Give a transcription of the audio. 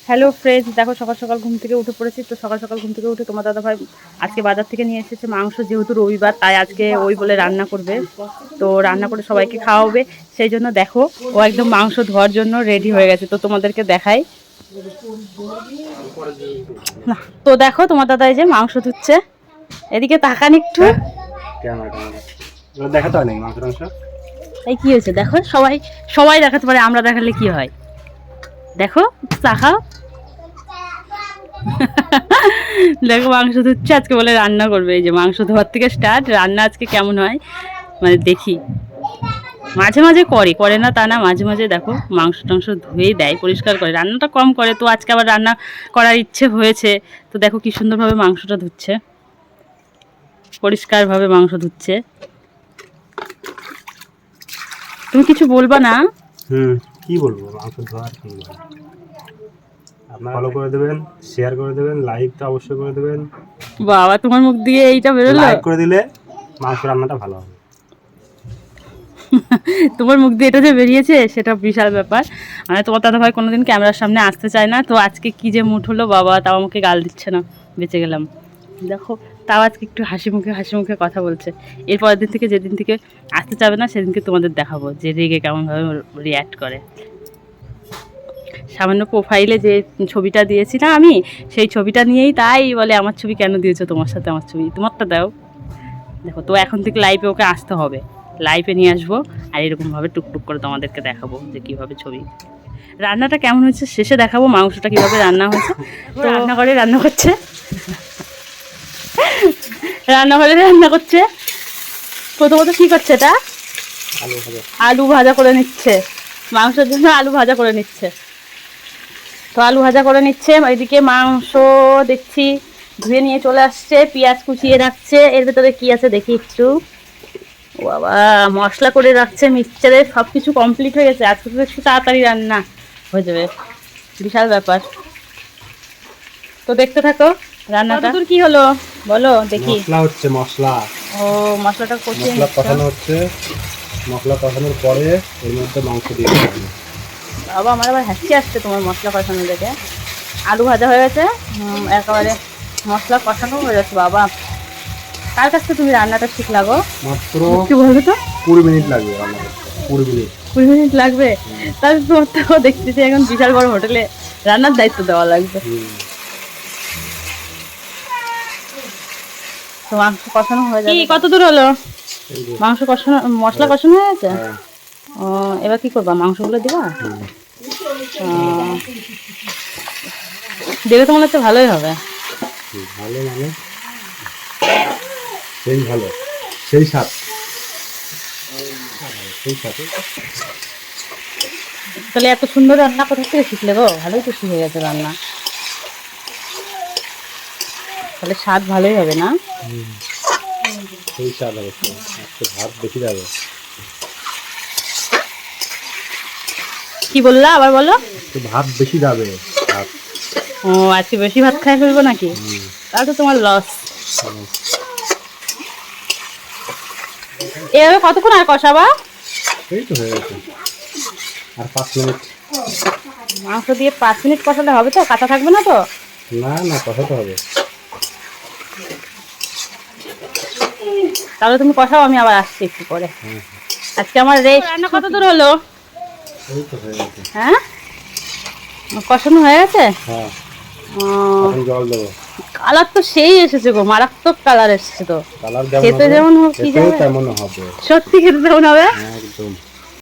Hello friends, দেখো সকাল সকাল ঘুম থেকে উঠে পড়েছি। তো সকাল সকাল ঘুম থেকে উঠে তোমার দাদাভাই আজকে বাজার থেকে নিয়ে এসেছে মাংস, যেহেতু রবিবার তাই আজকে ওই বলে রান্না করবে। তো রান্না করে সবাইকে খাওয়াবে, সেই জন্য দেখো ও একদম মাংস ধোয়ার জন্য রেডি হয়ে গেছে। তো তোমাদেরকে দেখাই না। তো দেখো তোমার দাদা এই যে মাংস ধুচ্ছে, এদিকে তাকান একটু। দেখাতে হয় নাকি মাংস টাংস? এই কি হয়েছে দেখো, সবাই সবাই দেখাতে পারে, আমরা দেখালে কি হয়? দেখো তাকাও। দেখো মাংস ধুচ্ছে, আজকে বলে রান্না করবে। এই যে মাংস ধোয়ার থেকে স্টার্ট, রান্না আজকে কেমন হয় মানে দেখি। মাঝে মাঝে করে না তা না, মাঝে মাঝে দেখো মাংস টাংস ধুয়ে দেয়, পরিষ্কার করে। রান্নাটা কম করে, তো আজকে আবার রান্না করার ইচ্ছে হয়েছে। তো দেখো কি সুন্দরভাবে মাংসটা ধুচ্ছে, পরিষ্কারভাবে মাংস ধুচ্ছে। তুমি কিছু বলবা না? কি বলবো, মাংস ধোয়া আর কি বলবো। আপনারা ফলো করে দেবেন, শেয়ার করে দেবেন, লাইক তো অবশ্যই করে দেবেন। বাবা তোমার মুখ দিয়ে এইটা বেরোলো? লাইক করে দিলে মাংস রান্নাটা ভালো হবে। তোমার মুখ দিয়ে এটা যে বেরিয়েছে সেটা বিশাল ব্যাপার। মানে তোমার দাদাভাই কোনোদিন ক্যামেরার সামনে আসতে চায় না, তো আজকে কি যে মুড হলো বাবা, তাও আমাকে গাল দিচ্ছে না, বেঁচে গেলাম। দেখো তাও আজকে একটু হাসি মুখে কথা বলছে। এরপরের দিন থেকে, যেদিন থেকে আসতে চাবে না সেদিনকে তোমাদের দেখাবো যে রেগে কেমনভাবে রিয়্যাক্ট করে। সামান্য প্রোফাইলে যে ছবিটা দিয়েছি না আমি, সেই ছবিটা নিয়েই তাই বলে আমার ছবি কেন দিয়েছো, তোমার সাথে আমার ছবি, তোমারটা দাও। দেখো তো এখন থেকে লাইভে ওকে আসতে হবে, লাইভে নিয়ে আসবো, আর এরকমভাবে টুকটুক করে তোমাদেরকে দেখাবো যে কীভাবে ছবি। রান্নাটা কেমন হয়েছে শেষে দেখাবো, মাংসটা কীভাবে রান্না হয়েছে। তো রান্নাঘরে রান্না করছে, রান্নাঘরে রান্না করছে। প্রথমত কী করছে এটা? আলু ভাজা করে নিচ্ছে, মাংসের জন্য আলু ভাজা করে নিচ্ছে। তো আলু ভাজা করে নিচ্ছে, এদিকে মাংস দেখছি ধুয়ে নিয়ে চলে আসছে, পেঁয়াজ কুচিয়ে রাখছে। এর ভেতরে কি আছে দেখি একটু। ও বাবা, মশলা করে রাখছে, মিক্সচারে সব কিছু কমপ্লিট হয়ে গেছে। আজকে তো একটু তাড়াতাড়ি রান্না হয়ে যাবে, বিশাল ব্যাপার। তো দেখতে থাকো রান্নাটা। তোর কি হলো বলো দেখি। মশলা হচ্ছে, মশলা। ও মশলাটা কষিয়ে মশলা কষানো হচ্ছে, মশলা কষানোর পরে এর মধ্যে মাংস দিয়ে দিতে হবে। বাবা আমার আবার হাসি আসছে তোমার মশলা কষানো দেখে। আলু ভাজা হয়ে গেছে, একেবারে মশলা কষানো হয়ে গেছে। বাবা কার কাছ থেকে তুমি রান্নাটা শিখলা গো? মাত্র কি বলতো তো, 20 মিনিট লাগবে রান্না করতে। 20 মিনিট, 20 মিনিট লাগবে? তাহলে তোমার তো দেখতেছি এখন বিশাল বড় হোটেলে রান্নার দায়িত্ব দেওয়া লাগবে। তো মাংস কষানো হয়ে যাবে। কত দূর হলো মাংস কষানো? মশলা কষানো হয়ে গেছে। ও এবার কি করবা, মাংসগুলো দিবা? দিলে তো মনে হচ্ছে ভালোই হবে। ভালো মানে সেই ভালো, সেই স্বাদ, সেই স্বাদ। তাহলে এত সুন্দর রান্না কোথা থেকে শিখলে গো? ভালোই তো শিখে গেছে রান্না, তাহলে স্বাদ ভালোই হবে না? সেই স্বাদ হবে, একটু ভাত বেশি যাবে। কি বললা আবার বলো? একটু ভাত বেশি যাবে, ভাত। ও আজকে বেশি ভাত খাই ফেলবো নাকি? তাহলে তো তোমার লস। এভাবে কতক্ষণ আর কষাবা? এই তো হয়ে গেছে, আর 5 মিনিট। মাংস দিয়ে 5 মিনিট কষালে হবে তো? কাঁচা থাকবে না তো? না না, কষাতে হবে। তাহলে তুমি কষাও, আমি আবার আসছি একটু পরে। আজকে আমার রান্না কত দূর হলো? এই তো হয়ে গেছে। হ্যাঁ কষানো হয়ে গেছে। হ্যাঁ, ও এখন জল দেবো। কালার তো সেই এসেছে গো, মারাত্মক কালার এসেছে। তো কালার খেতে যেমন হোক কি তেমন হবে। সত্যি খেতে তেমন হবে। একদম।